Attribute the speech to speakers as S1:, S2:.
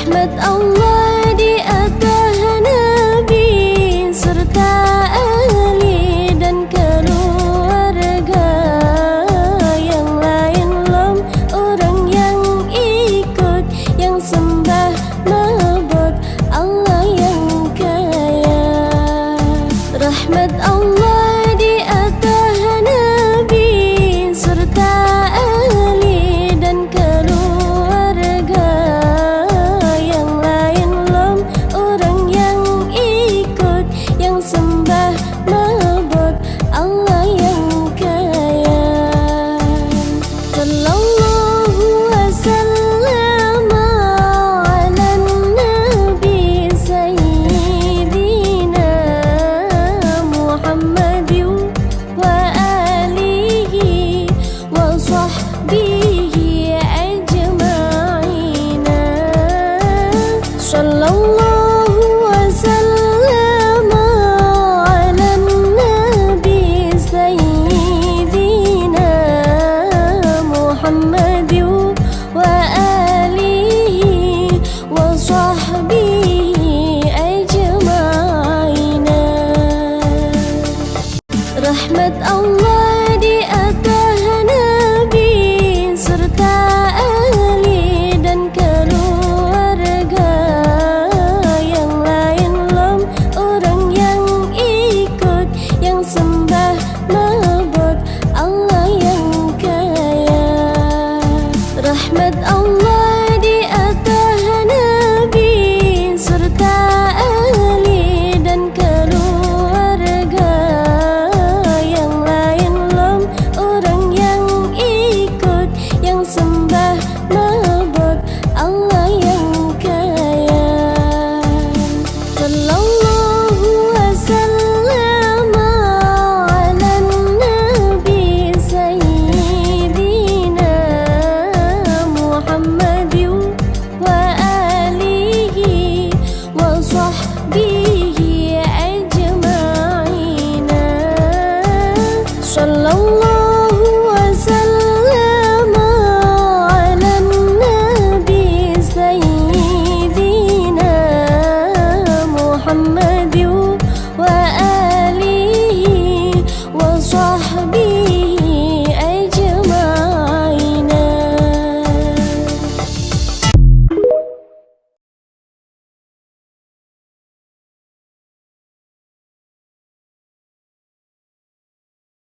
S1: Rahmat Allah di atas Nabi serta ahli dan keluarga, yang lain lam orang yang ikut, yang sembah mabud Allah yang kaya. Rahmat Allah di atas Nabi serta ahli dan keluarga, yang lain lam orang yang ikut, yang sembah mabud Allah yang kaya. Sallallahu wasallam ala nabi sayyidina Muhammad wa alihi wa sahbihi ajma'in. Sallallahu wasallam ala nabi sayyidina Muhammad wa alihi wa sahbihi ajma'in. Rahmat Allah di atas Nabi serta ahli dan keluarga, yang lain lam orang yang ikut, yang sembah mabud Allah yang kaya. Rahmat Allah di atas Nabi serta ahli dan keluarga, yang lain lam orang yang ikut, yang sembah mabud Allah yang kaya. Sallallahu wasallam ala nabi sayyidina Muhammad wa alihi wa sahbihi ajma'in. Sallallahu